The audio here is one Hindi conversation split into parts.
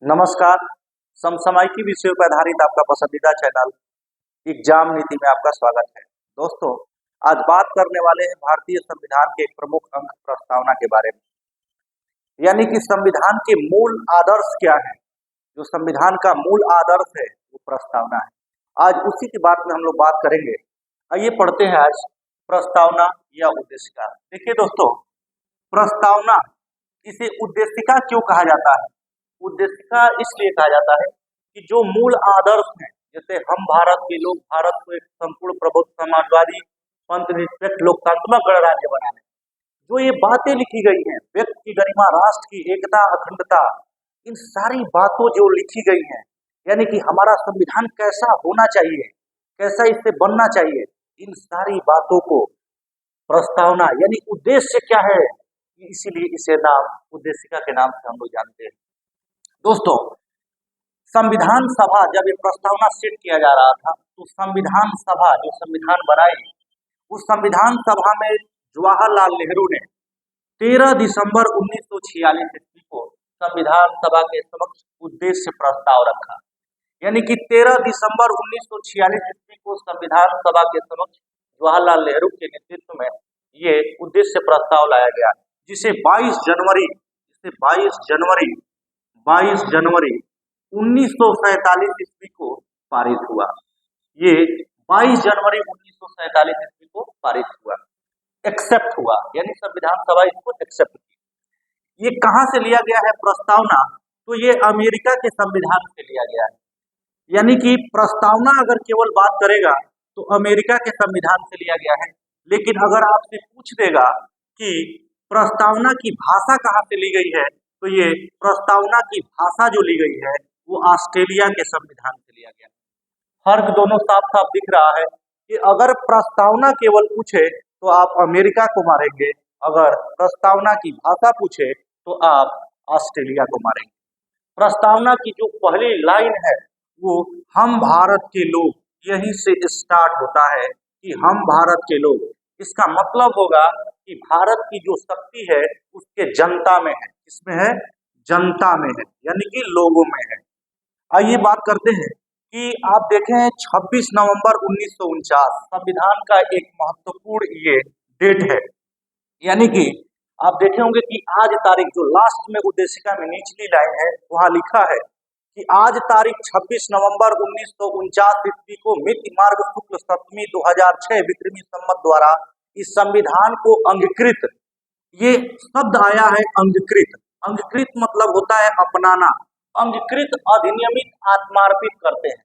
नमस्कार। समसामयिकी विषयों पर आधारित आपका पसंदीदा चैनल एग्जाम नीति में आपका स्वागत है। दोस्तों, आज बात करने वाले हैं भारतीय संविधान के एक प्रमुख अंग प्रस्तावना के बारे में, यानी कि संविधान के मूल आदर्श क्या है। जो संविधान का मूल आदर्श है वो प्रस्तावना है। आज उसी की बात में हम लोग बात करेंगे। आइए पढ़ते हैं आज प्रस्तावना या उद्देशिका। देखिए दोस्तों, प्रस्तावना, इसे उद्देशिका क्यों कहा जाता है? उद्देशिका इसलिए कहा जाता है कि जो मूल आदर्श हैं, जैसे हम भारत के लोग भारत को एक संपूर्ण प्रबुद्ध समाजवादी पंथ निरपेक्ष लोकतांत्रिक गणराज्य बनाने, जो ये बातें लिखी गई हैं, व्यक्ति की गरिमा, राष्ट्र की एकता, अखंडता, इन सारी बातों जो लिखी गई हैं, यानी कि हमारा संविधान कैसा होना चाहिए, कैसा इससे बनना चाहिए, इन सारी बातों को प्रस्तावना यानी उद्देश्य क्या है, इसीलिए इसे नाम उद्देशिका के नाम से हम लोग जानते हैं। दोस्तों, संविधान सभा जब ये प्रस्तावना सेट किया जा रहा था, तो संविधान सभा जो संविधान बनाई, उस संविधान सभा में जवाहरलाल नेहरू ने 13 दिसंबर 1946 ईस्वी को संविधान सभा के समक्ष उद्देश्य प्रस्ताव रखा। यानी कि 13 दिसंबर 1946 ईस्वी को संविधान सभा के समक्ष जवाहरलाल नेहरू के नेतृत्व में ये उद्देश्य प्रस्ताव लाया गया, जिसे 22 जनवरी 1947 ईस्वी को पारित हुआ। ये 22 जनवरी 1947 ईस्वी को पारित हुआ, एक्सेप्ट हुआ, यानी संविधान सभा इसको एक्सेप्ट की। ये कहां से लिया गया है प्रस्तावना? तो ये अमेरिका के संविधान से लिया गया है। यानी कि प्रस्तावना अगर केवल बात करेगा तो अमेरिका के संविधान से लिया गया है, लेकिन अगर आपसे पूछ देगा कि प्रस्तावना की भाषा कहां से ली गई है, तो ये प्रस्तावना की भाषा जो ली गई है वो ऑस्ट्रेलिया के संविधान से लिया गया है। फर्क दोनों साफ साफ दिख रहा है कि अगर प्रस्तावना केवल पूछे तो आप अमेरिका को मारेंगे, अगर प्रस्तावना की भाषा पूछे तो आप ऑस्ट्रेलिया को मारेंगे। प्रस्तावना की जो पहली लाइन है वो हम भारत के लोग, यहीं से स्टार्ट होता है कि हम भारत के लोग। इसका मतलब होगा कि भारत की जो शक्ति है उसके जनता में है। इसमें है जनता में है, यानी कि लोगों में है। आइए बात करते हैं कि आप देखें 26 नवंबर 1949 संविधान का एक महत्वपूर्ण ये डेट है। यानी कि आप देखे होंगे कि आज तारीख जो लास्ट में उद्देशिका में निचली लाइन है वहां लिखा है कि आज तारीख 26 नवंबर 1949 ईस्वी को मिति मार्ग शुक्ल सप्तमी 2006 विक्रमी संवत द्वारा इस संविधान को अंगीकृत, ये शब्द आया है अंगीकृत। अंगीकृत मतलब होता है अपनाना, अंगीकृत अधिनियमित आत्मार्पित करते हैं।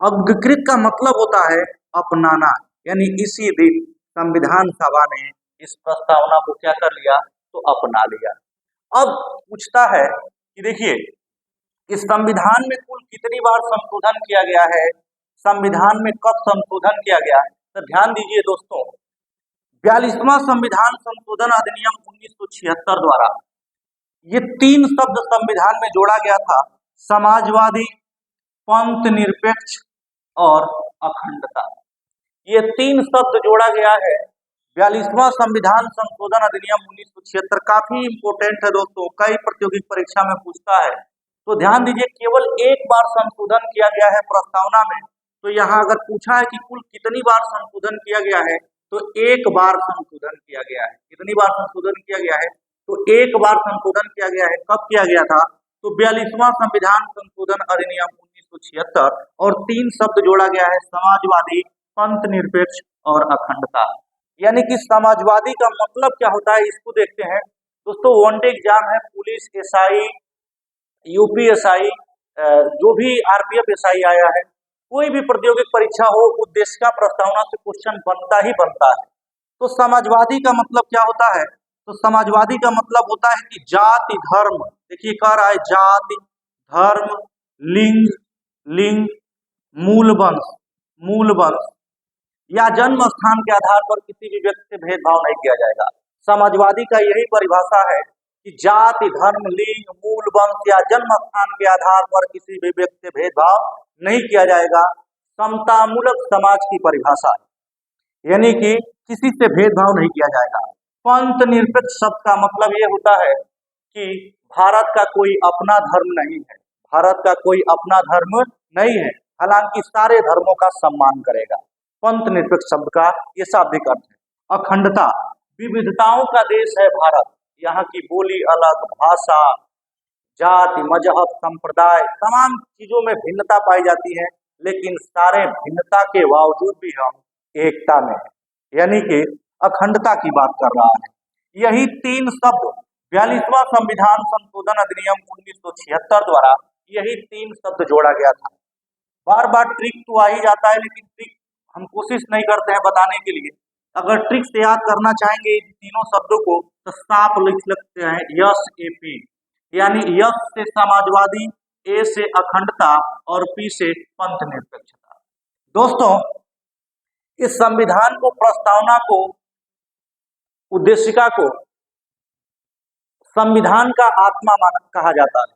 अंगीकृत का मतलब होता है अपनाना, यानी इसी दिन संविधान सभा ने इस प्रस्तावना को क्या कर लिया, तो अपना लिया। अब पूछता है कि देखिए इस संविधान में कुल कितनी बार संशोधन किया गया है, संविधान में कब संशोधन किया गया है। तो ध्यान दीजिए दोस्तों, 42वां संविधान संशोधन अधिनियम 1976 द्वारा ये 3 शब्द संविधान में जोड़ा गया था, समाजवादी, पंथ निरपेक्ष और अखंडता। ये 3 शब्द जोड़ा गया है। 42वां संविधान संशोधन अधिनियम 1976 काफी इंपोर्टेंट है दोस्तों, कई प्रतियोगिक परीक्षा में पूछता है। तो ध्यान दीजिए, केवल एक बार संशोधन किया गया है प्रस्तावना में। तो यहाँ अगर पूछा है कि कुल कितनी बार संशोधन किया गया है, तो एक बार संशोधन किया गया है। कितनी बार संशोधन किया गया है, तो एक बार संशोधन किया गया है। कब किया गया था, तो 42वां संविधान संशोधन अधिनियम 1976, और 3 शब्द जोड़ा गया है, समाजवादी, पंथ निरपेक्ष और अखंडता। यानी कि समाजवादी का मतलब क्या होता है, इसको देखते हैं दोस्तों। वनडे एग्जाम है, पुलिस, एसआई, यूपीएसआई, जो भी आरपीएफ एसआई आया है, कोई भी प्रतियोगिक परीक्षा हो, उद्देशिका प्रस्तावना से क्वेश्चन बनता ही बनता है। तो समाजवादी का मतलब क्या होता है, तो समाजवादी का मतलब होता है कि जाति धर्म, देखिए कह रहा है जाति धर्म लिंग मूल वंश या जन्म स्थान के आधार पर किसी भी व्यक्ति से भेदभाव नहीं किया जाएगा। समाजवादी का यही परिभाषा है कि जाति धर्म लिंग मूल वंश या जन्म स्थान के आधार पर किसी भी व्यक्ति से भेदभाव नहीं किया जाएगा। समतामूलक समाज की परिभाषा है, यानी कि किसी से भेदभाव नहीं किया जाएगा। पंथ निरपेक्ष शब्द का मतलब ये होता है कि भारत का कोई अपना धर्म नहीं है, भारत का कोई अपना धर्म नहीं है, हालांकि सारे धर्मों का सम्मान करेगा। पंथ निरपेक्ष शब्द का ये शाब्दिक अर्थ है। अखंडता, विविधताओं का देश है भारत। यहाँ की बोली अलग, भाषा, जाति, मजहब, संप्रदाय, तमाम चीजों में भिन्नता पाई जाती है, लेकिन सारे भिन्नता के बावजूद भी हम एकता में हैं, यानी कि अखंडता की बात कर रहा है। यही तीन शब्द 42वां संविधान संशोधन अधिनियम 1976 द्वारा यही तीन शब्द जोड़ा गया था। बार बार ट्रिक तो आ ही जाता है, लेकिन ट्रिक हम कोशिश नहीं करते हैं बताने के लिए। अगर ट्रिक से याद करना चाहेंगे इन तीनों शब्दों को तो साफ लिख सकते हैं यस ए पी, यानी यस से समाजवादी, ए से अखंडता और पी से पंथ निरपेक्षता। दोस्तों, इस संविधान को, प्रस्तावना को, उद्देशिका को संविधान का आत्मा कहा जाता है।